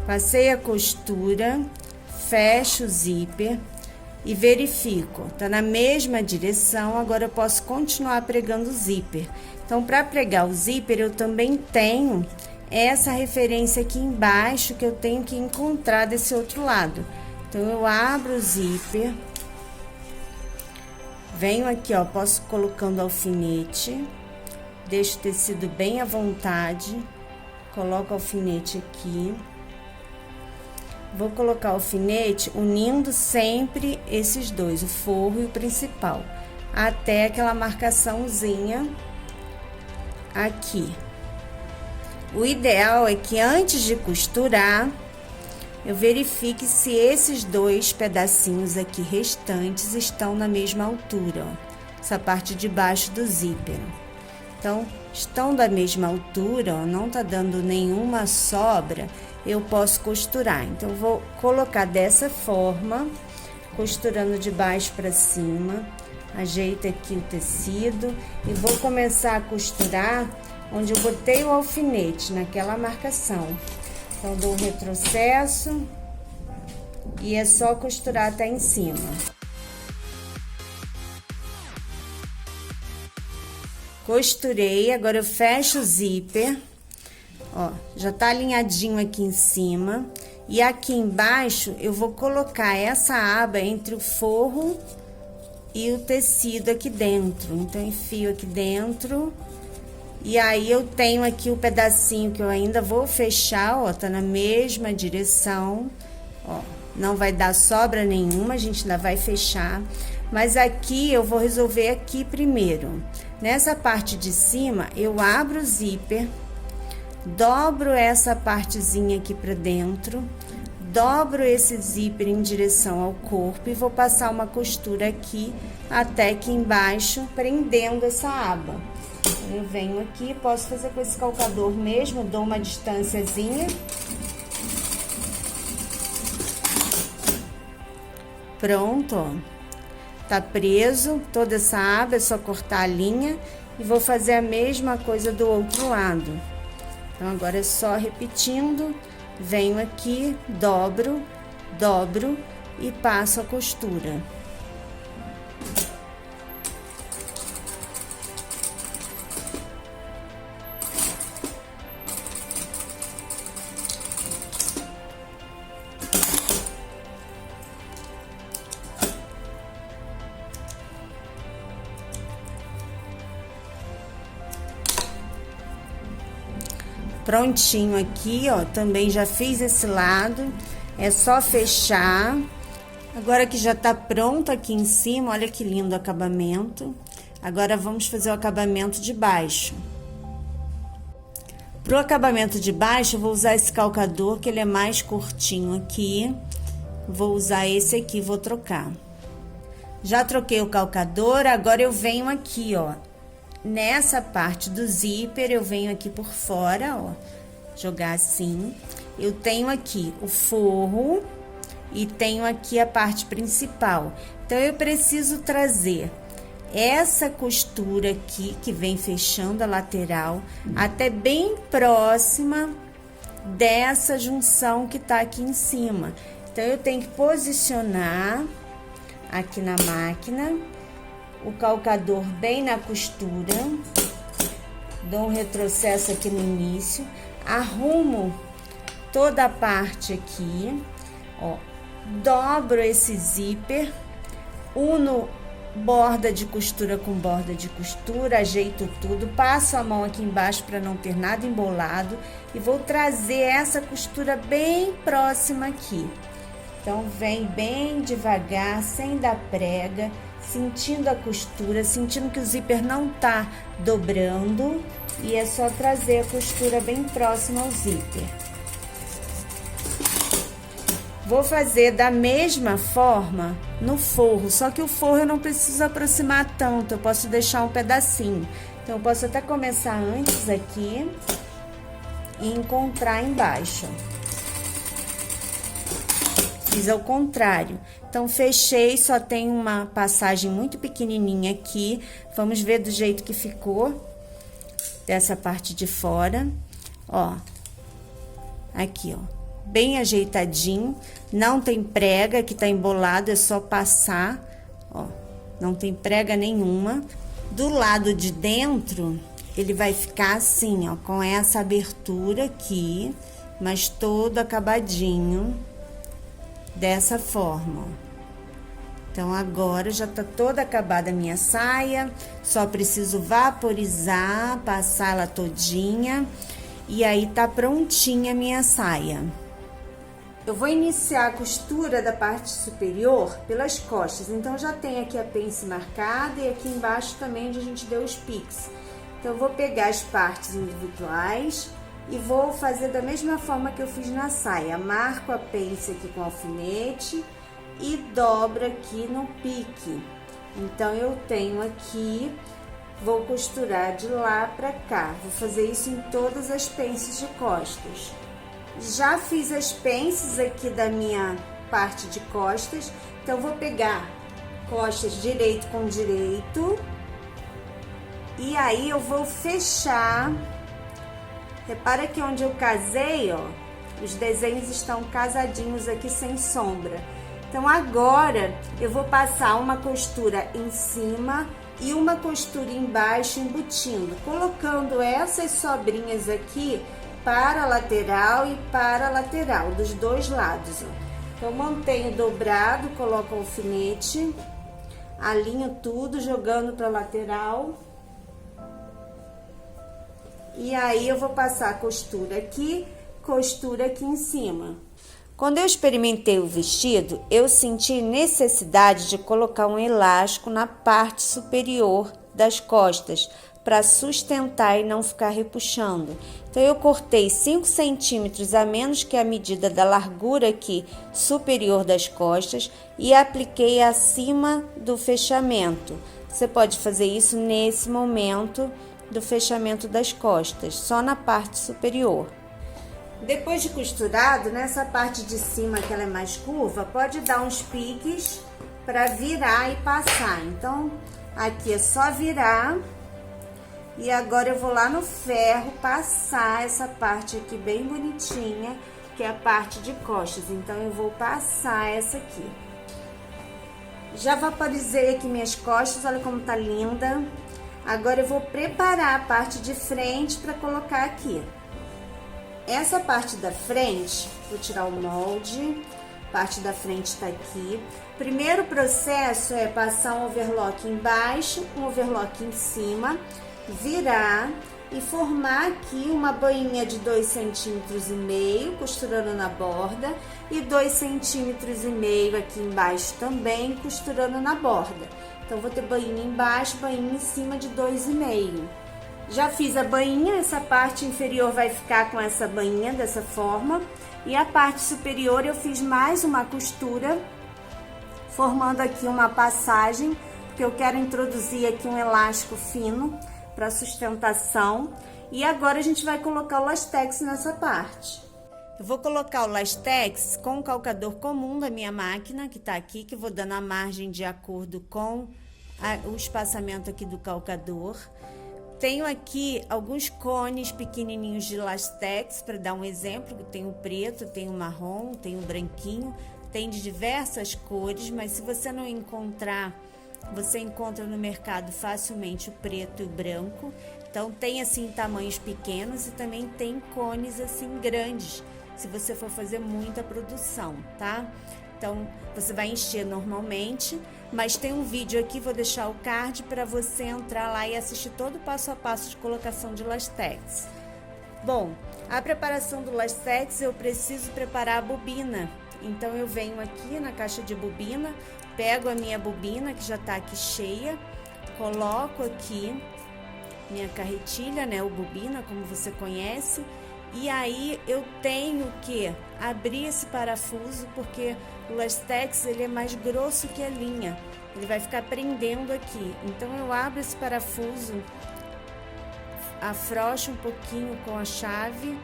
Passei a costura, fecho o zíper e verifico, tá na mesma direção, agora eu posso continuar pregando o zíper. Então, para pregar o zíper, eu também tenho essa referência aqui embaixo que eu tenho que encontrar desse outro lado. Então, eu abro o zíper, venho aqui, ó, posso colocando alfinete, deixo o tecido bem à vontade, coloco o alfinete aqui. Vou colocar o alfinete unindo sempre esses dois, o forro e o principal, até aquela marcaçãozinha aqui. O ideal é que antes de costurar, eu verifique se esses dois pedacinhos aqui restantes estão na mesma altura, ó, essa parte de baixo do zíper. Então, estão da mesma altura, ó, não tá dando nenhuma sobra, eu posso costurar. Então, eu vou colocar dessa forma, costurando de baixo para cima, ajeito aqui o tecido e vou começar a costurar onde eu botei o alfinete, naquela marcação. Então, dou um retrocesso e é só costurar até em cima. Costurei, agora eu fecho o zíper, ó, já tá alinhadinho aqui em cima. E aqui embaixo eu vou colocar essa aba entre o forro e o tecido aqui dentro. Então, enfio aqui dentro. E aí, eu tenho aqui o pedacinho que eu ainda vou fechar, ó, tá na mesma direção, ó, não vai dar sobra nenhuma, a gente ainda vai fechar. Mas aqui eu vou resolver aqui primeiro. Nessa parte de cima, eu abro o zíper, dobro essa partezinha aqui pra dentro, dobro esse zíper em direção ao corpo e vou passar uma costura aqui até aqui embaixo, prendendo essa aba. Eu venho aqui, posso fazer com esse calcador mesmo, dou uma distânciazinha. Pronto, ó. Tá preso toda essa aba, é só cortar a linha e vou fazer a mesma coisa do outro lado. Então, agora é só repetindo, venho aqui, dobro, dobro e passo a costura. Prontinho aqui, ó, também já fiz esse lado, é só fechar. Agora que já tá pronto aqui em cima, olha que lindo o acabamento. Agora vamos fazer o acabamento de baixo. Pro acabamento de baixo, eu vou usar esse calcador, que ele é mais curtinho aqui. Vou usar esse aqui, vou trocar. Já troquei o calcador, agora eu venho aqui, ó. Nessa parte do zíper, eu venho aqui por fora, ó, jogar assim. Eu tenho aqui o forro e tenho aqui a parte principal. Então, eu preciso trazer essa costura aqui, que vem fechando a lateral, até bem próxima dessa junção que tá aqui em cima. Então, eu tenho que posicionar aqui na máquina o calcador bem na costura, dou um retrocesso aqui no início, arrumo toda a parte aqui, ó, dobro esse zíper, uno borda de costura com borda de costura, ajeito tudo, passo a mão aqui embaixo para não ter nada embolado e vou trazer essa costura bem próxima aqui. Então, vem bem devagar, sem dar prega, sentindo a costura, sentindo que o zíper não tá dobrando, e é só trazer a costura bem próxima ao zíper. Vou fazer da mesma forma no forro, só que o forro eu não preciso aproximar tanto, eu posso deixar um pedacinho. Então, eu posso até começar antes aqui e encontrar embaixo. Fiz ao contrário. Então, fechei, só tem uma passagem muito pequenininha aqui. Vamos ver do jeito que ficou dessa parte de fora. Ó, aqui, ó, bem ajeitadinho. Não tem prega, que tá embolado, é só passar, ó. Não tem prega nenhuma. Do lado de dentro, ele vai ficar assim, ó, com essa abertura aqui, mas todo acabadinho. Dessa forma, ó. Então, agora já tá toda acabada a minha saia, só preciso vaporizar, passar ela todinha, e aí tá prontinha a minha saia. Eu vou iniciar a costura da parte superior pelas costas, então já tem aqui a pence marcada e aqui embaixo também onde a gente deu os piques. Então, eu vou pegar as partes individuais e vou fazer da mesma forma que eu fiz na saia. Marco a pence aqui com alfinete e dobro aqui no pique. Então, eu tenho aqui, vou costurar de lá pra cá. Vou fazer isso em todas as pences de costas. Já fiz as pences aqui da minha parte de costas, então, vou pegar costas direito com direito. E aí, eu vou fechar. Repara que onde eu casei, ó, os desenhos estão casadinhos aqui sem sombra. Então, agora, eu vou passar uma costura em cima e uma costura embaixo embutindo, colocando essas sobrinhas aqui para a lateral e para a lateral, dos dois lados, ó. Então, mantenho dobrado, coloco o alfinete, alinho tudo, jogando para a lateral. E aí, eu vou passar costura aqui em cima. Quando eu experimentei o vestido, eu senti necessidade de colocar um elástico na parte superior das costas para sustentar e não ficar repuxando. Então eu cortei 5 centímetros a menos que a medida da largura aqui superior das costas e apliquei acima do fechamento. Você pode fazer isso nesse momento do fechamento das costas, só na parte superior. Depois de costurado, nessa parte de cima que ela é mais curva, pode dar uns piques para virar e passar. Então, aqui é só virar. E agora eu vou lá no ferro passar essa parte aqui bem bonitinha, que é a parte de costas. Então, eu vou passar essa aqui. Já vaporizei aqui minhas costas, olha como tá linda. Agora eu vou preparar a parte de frente para colocar aqui. Essa parte da frente, vou tirar o molde, parte da frente tá aqui. Primeiro processo é passar um overlock embaixo, um overlock em cima, virar e formar aqui uma bainha de 2,5 cm, costurando na borda, e 2,5 cm aqui embaixo também, costurando na borda. Então, vou ter bainha embaixo, bainha em cima de 2,5. Já fiz a bainha, essa parte inferior vai ficar com essa bainha dessa forma. E a parte superior eu fiz mais uma costura, formando aqui uma passagem, porque eu quero introduzir aqui um elástico fino para sustentação. E agora a gente vai colocar o lastex nessa parte. Eu vou colocar o lastex com o calcador comum da minha máquina, que tá aqui, que eu vou dando a margem de acordo com o espaçamento aqui do calcador. Tenho aqui alguns cones pequenininhos de lastex, para dar um exemplo. Tem o preto, tem o marrom, tem o branquinho, tem de diversas cores, mas se você não encontrar, você encontra no mercado facilmente o preto e o branco. Então tem assim tamanhos pequenos e também tem cones assim grandes, se você for fazer muita produção, tá? Então você vai encher normalmente, mas tem um vídeo aqui, vou deixar o card para você entrar lá e assistir todo o passo a passo de colocação de lastex. Bom, a preparação do lastex, eu preciso preparar a bobina. Então eu venho aqui na caixa de bobina, pego a minha bobina que já tá aqui cheia, coloco aqui minha carretilha, né, o bobina, como você conhece, e aí eu tenho que abrir esse parafuso, porque o lastex ele é mais grosso que a linha, ele vai ficar prendendo aqui. Então eu abro esse parafuso, afrouxo um pouquinho com a chave,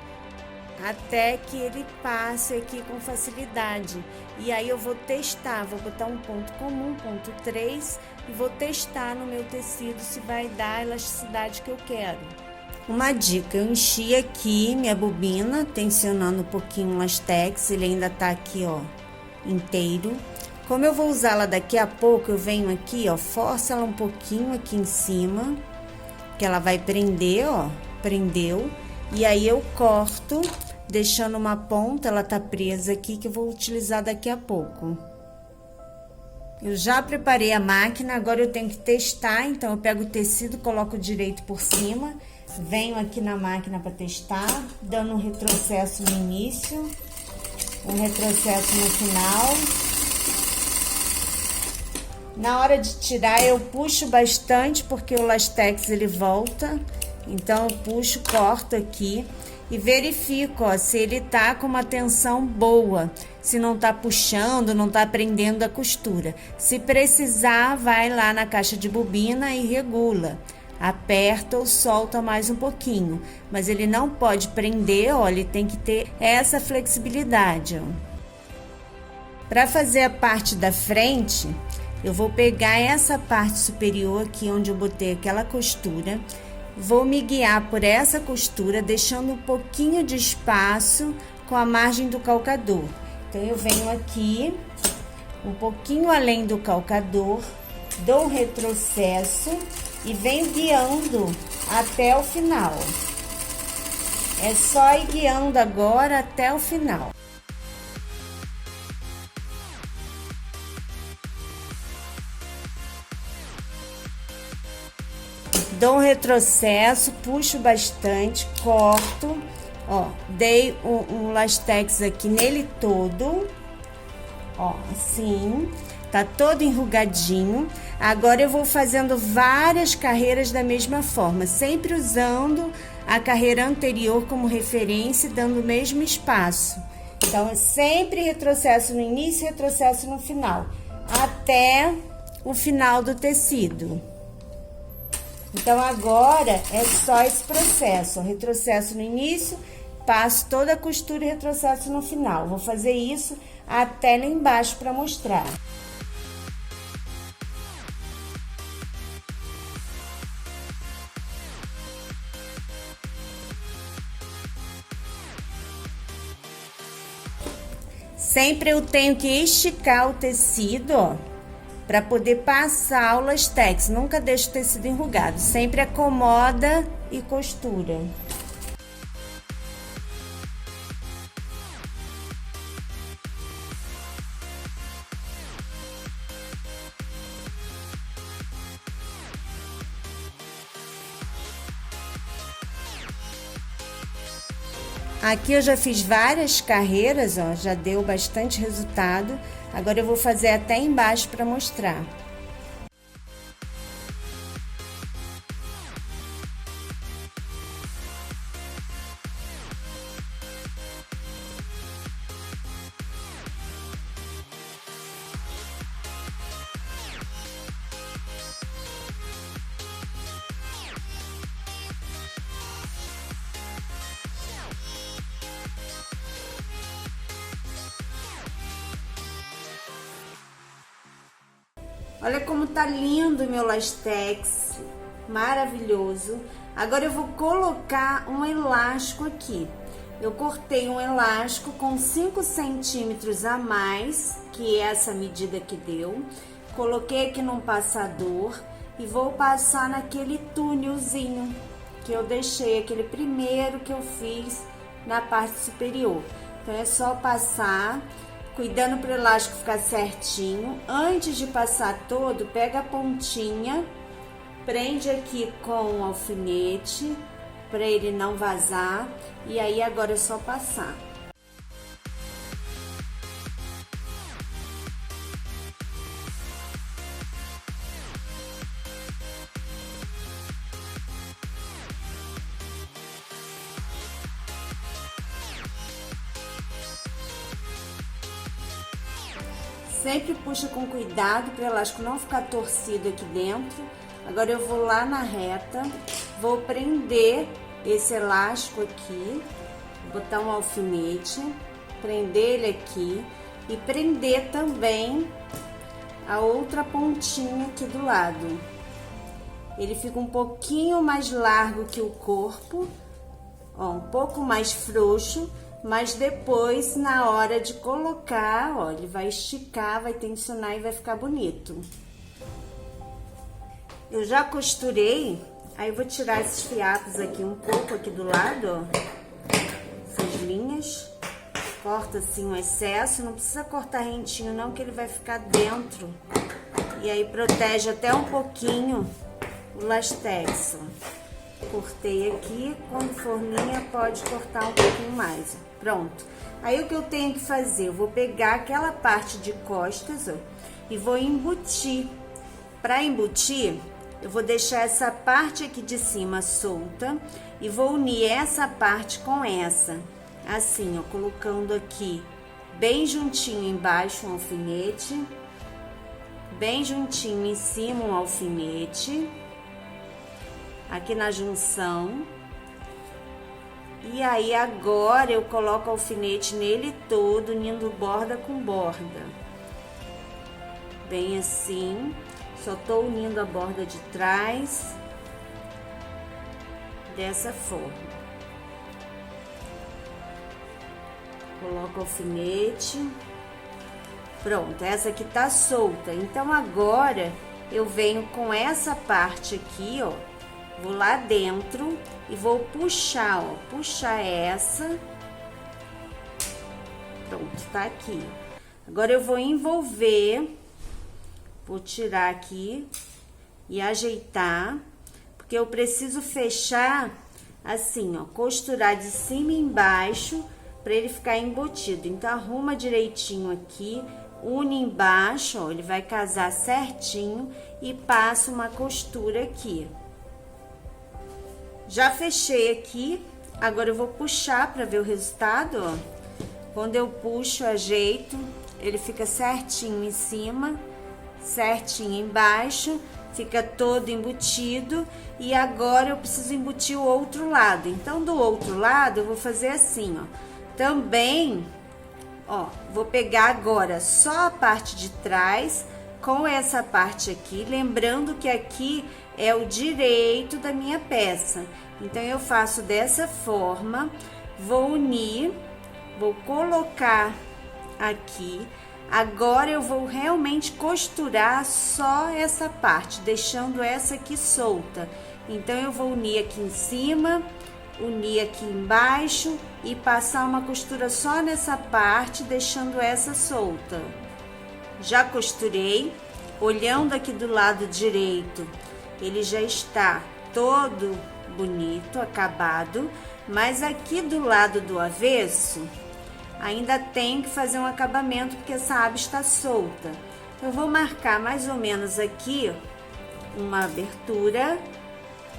até que ele passe aqui com facilidade. E aí eu vou testar, vou botar um ponto comum, ponto 3, e vou testar no meu tecido se vai dar a elasticidade que eu quero. Uma dica, eu enchi aqui minha bobina, tensionando um pouquinho o lastex, ele ainda tá aqui, ó, inteiro. Como eu vou usá-la daqui a pouco, eu venho aqui, ó, forço ela um pouquinho aqui em cima, que ela vai prender, ó, prendeu. E aí eu corto, deixando uma ponta, ela tá presa aqui, que eu vou utilizar daqui a pouco. Eu já preparei a máquina, agora eu tenho que testar, então eu pego o tecido, coloco direito por cima, venho aqui na máquina para testar, dando um retrocesso no início, um retrocesso no final. Na hora de tirar, eu puxo bastante, porque o lastex ele volta, então eu puxo, corto aqui e verifico, ó, se ele tá com uma tensão boa, se não tá puxando, não tá prendendo a costura. Se precisar, vai lá na caixa de bobina e regula. Aperta ou solta mais um pouquinho, mas ele não pode prender, ó, ele tem que ter essa flexibilidade, ó. Para fazer a parte da frente, eu vou pegar essa parte superior aqui, onde eu botei aquela costura, vou me guiar por essa costura, deixando um pouquinho de espaço com a margem do calcador. Então, eu venho aqui, um pouquinho além do calcador, dou um retrocesso e venho guiando até o final. É só ir guiando agora até o final. Dou um retrocesso, puxo bastante, corto, Ó, dei um lastex aqui nele todo, ó, assim, tá todo enrugadinho. Agora eu vou fazendo várias carreiras da mesma forma, sempre usando a carreira anterior como referência, dando o mesmo espaço. Então, é sempre retrocesso no início e retrocesso no final, até o final do tecido. Então, agora é só esse processo, ó, retrocesso no início, passo toda a costura e retrocesso no final. Vou fazer isso até lá embaixo para mostrar. Sempre eu tenho que esticar o tecido, ó, para poder passar o lastex. Nunca deixo o tecido enrugado, sempre acomoda e costura. Aqui eu já fiz várias carreiras, ó, já deu bastante resultado. Agora eu vou fazer até embaixo para mostrar. Olha como tá lindo o meu lastex, maravilhoso. Agora eu vou colocar um elástico aqui. Eu cortei um elástico com 5 centímetros a mais, que é essa medida que deu. Coloquei aqui num passador e vou passar naquele túnelzinho que eu deixei, aquele primeiro que eu fiz na parte superior. Então é só passar, cuidando para o elástico ficar certinho. Antes de passar todo, pega a pontinha, prende aqui com o alfinete para ele não vazar, e aí agora é só passar. Sempre puxa com cuidado para o elástico não ficar torcido aqui dentro. Agora eu vou lá na reta, vou prender esse elástico aqui, botar um alfinete, prender ele aqui e prender também a outra pontinha aqui do lado. Ele fica um pouquinho mais largo que o corpo, ó, um pouco mais frouxo. Mas depois, na hora de colocar, ó, ele vai esticar, vai tensionar e vai ficar bonito. Eu já costurei, aí eu vou tirar esses fiapos aqui um pouco aqui do lado, ó. Essas linhas. Corta assim o excesso, não precisa cortar rentinho não, que ele vai ficar dentro. E aí protege até um pouquinho o lastex, ó. Cortei aqui, quando for linha pode cortar um pouquinho mais, ó. Pronto. Aí o que eu tenho que fazer? Eu vou pegar aquela parte de costas, ó, e vou embutir. Para embutir, eu vou deixar essa parte aqui de cima solta e vou unir essa parte com essa. Assim, ó, colocando aqui bem juntinho embaixo um alfinete, bem juntinho em cima um alfinete, aqui na junção. E aí agora eu coloco o alfinete nele todo, unindo borda com borda. Bem assim, só tô unindo a borda de trás, dessa forma. Coloco o alfinete. Pronto, essa aqui tá solta. Então agora eu venho com essa parte aqui, ó. Vou lá dentro e vou puxar, ó, puxar essa. Pronto, tá aqui. Agora eu vou envolver, vou tirar aqui e ajeitar, porque eu preciso fechar assim, ó, costurar de cima e embaixo para ele ficar embutido. Então, arruma direitinho aqui, une embaixo, ó, ele vai casar certinho e passa uma costura aqui. Já fechei aqui, agora eu vou puxar para ver o resultado, ó. Quando eu puxo, ajeito, ele fica certinho em cima, certinho embaixo, fica todo embutido. E agora eu preciso embutir o outro lado. Então, do outro lado, eu vou fazer assim, ó. Também, ó, vou pegar agora só a parte de trás com essa parte aqui, lembrando que aqui é o direito da minha peça. Então, eu faço dessa forma, vou unir, vou colocar aqui. Agora, eu vou realmente costurar só essa parte, deixando essa aqui solta. Então, eu vou unir aqui em cima, unir aqui embaixo e passar uma costura só nessa parte, deixando essa solta. Já costurei, olhando aqui do lado direito, ele já está todo bonito, acabado, mas aqui do lado do avesso, ainda tem que fazer um acabamento, porque essa aba está solta. Eu vou marcar mais ou menos aqui uma abertura,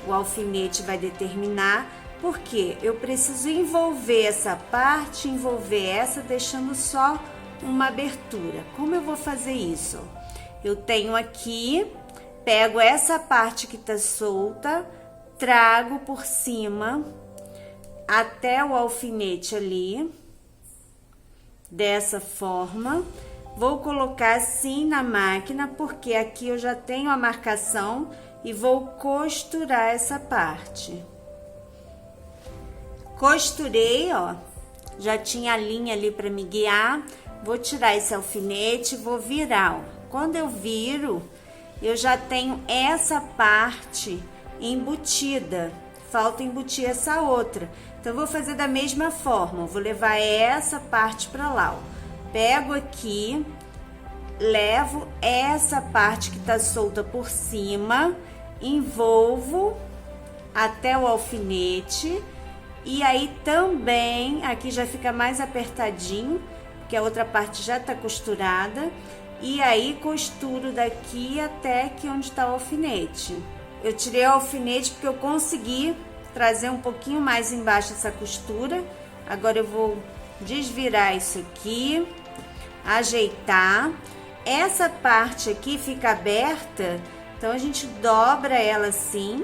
o alfinete vai determinar, porque eu preciso envolver essa parte, envolver essa, deixando só uma abertura. Como eu vou fazer isso? Eu tenho aqui, pego essa parte que tá solta, trago por cima até o alfinete ali, dessa forma. Vou colocar assim na máquina, porque aqui eu já tenho a marcação e vou costurar essa parte. Costurei, ó, já tinha a linha ali para me guiar. Vou tirar esse alfinete, vou virar, ó. Quando eu viro, eu já tenho essa parte embutida. Falta embutir essa outra. Então, eu vou fazer da mesma forma. Vou levar essa parte para lá, ó. Pego aqui, levo essa parte que tá solta por cima, envolvo até o alfinete. E aí também, aqui já fica mais apertadinho, porque a outra parte já tá costurada. E aí, costuro daqui até aqui onde tá o alfinete. Eu tirei o alfinete porque eu consegui trazer um pouquinho mais embaixo essa costura. Agora, eu vou desvirar isso aqui, ajeitar. Essa parte aqui fica aberta, então a gente dobra ela assim.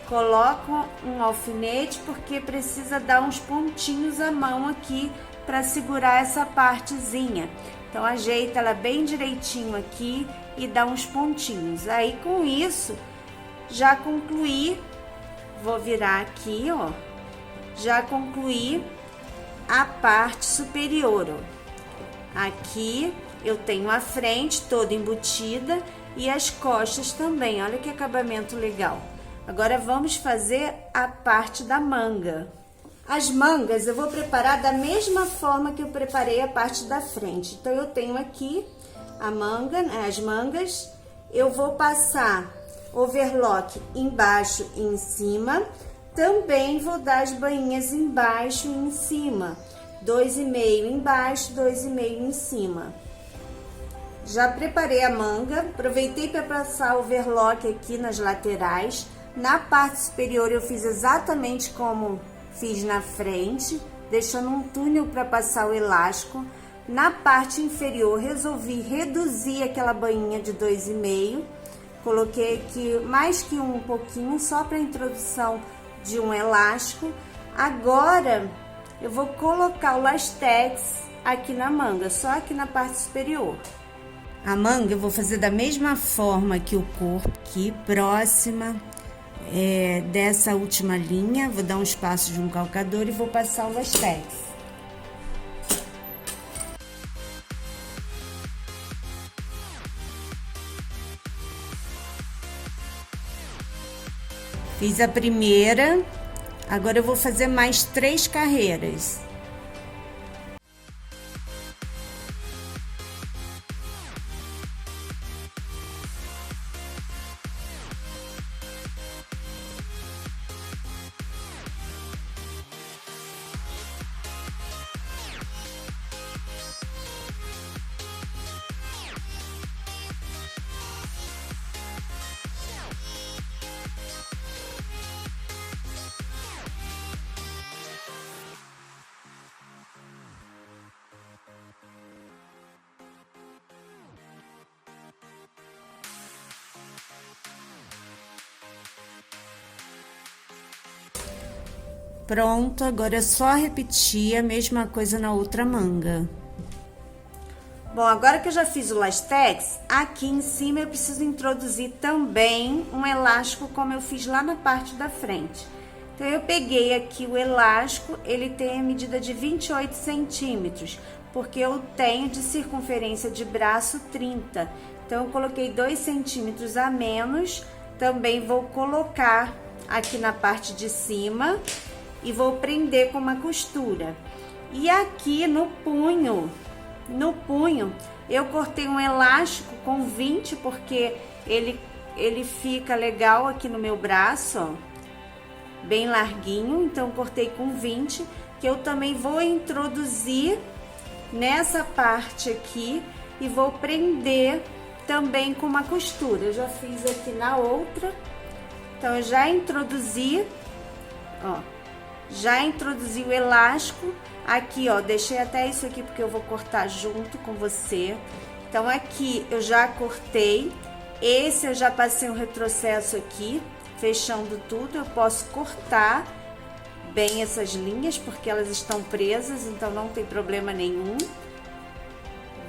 Coloco um alfinete porque precisa dar uns pontinhos à mão aqui para segurar essa partezinha. Então, ajeita ela bem direitinho aqui e dá uns pontinhos. Aí, com isso, já concluí. Vou virar aqui, ó. Já concluí a parte superior, ó. Aqui eu tenho a frente toda embutida e as costas também. Olha que acabamento legal. Agora, vamos fazer a parte da manga. As mangas eu vou preparar da mesma forma que eu preparei a parte da frente. Então, eu tenho aqui a manga, né, as mangas. Eu vou passar overlock embaixo e em cima. Também vou dar as bainhas embaixo e em cima. 2,5 embaixo, 2,5 em cima. Já preparei a manga. Aproveitei para passar overlock aqui nas laterais. Na parte superior eu fiz exatamente como fiz na frente, deixando um túnel para passar o elástico. Na parte inferior resolvi reduzir aquela bainha de 2,5. Coloquei aqui mais que um pouquinho, só para introdução de um elástico. Agora, eu vou colocar o lastex aqui na manga, só aqui na parte superior. A manga eu vou fazer da mesma forma que o corpo, aqui próxima dessa última linha. Vou dar um espaço de um calcador e vou passar o lastex. Fiz a primeira, agora eu vou fazer mais 3 carreiras. Pronto, agora é só repetir a mesma coisa na outra manga. Bom, agora que eu já fiz o lastex, aqui em cima eu preciso introduzir também um elástico como eu fiz lá na parte da frente. Então, eu peguei aqui o elástico, ele tem a medida de 28 centímetros, porque eu tenho de circunferência de braço 30. Então, eu coloquei 2 centímetros a menos, também vou colocar aqui na parte de cima e vou prender com uma costura. E aqui no punho, eu cortei um elástico com 20, porque ele fica legal aqui no meu braço, ó, bem larguinho, então cortei com 20, que eu também vou introduzir nessa parte aqui e vou prender também com uma costura. Eu já fiz aqui na outra, então eu já introduzi, ó, já introduzi o elástico. Aqui, ó, deixei até isso aqui porque eu vou cortar junto com você. Então, aqui eu já cortei. Esse eu já passei um retrocesso aqui, fechando tudo. Eu posso cortar bem essas linhas porque elas estão presas, então não tem problema nenhum.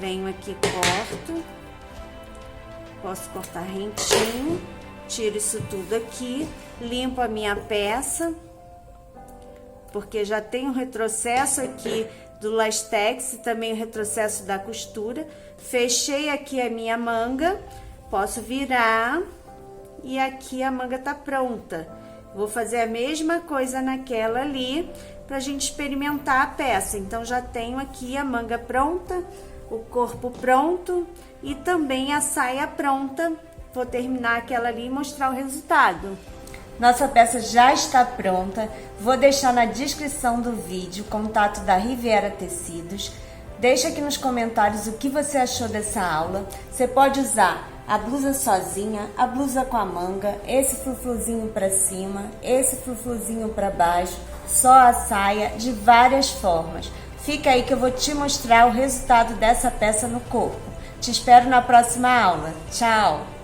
Venho aqui, corto. Posso cortar rentinho. Tiro isso tudo aqui. Limpo a minha peça, porque já tem um retrocesso aqui do lastex e também o retrocesso da costura. Fechei aqui a minha manga, posso virar e aqui a manga tá pronta. Vou fazer a mesma coisa naquela ali pra gente experimentar a peça. Então, já tenho aqui a manga pronta, o corpo pronto e também a saia pronta. Vou terminar aquela ali e mostrar o resultado. Nossa peça já está pronta. Vou deixar na descrição do vídeo o contato da Riviera Tecidos. Deixa aqui nos comentários o que você achou dessa aula. Você pode usar a blusa sozinha, a blusa com a manga, esse frufruzinho para cima, esse frufruzinho para baixo, só a saia, de várias formas. Fica aí que eu vou te mostrar o resultado dessa peça no corpo. Te espero na próxima aula. Tchau!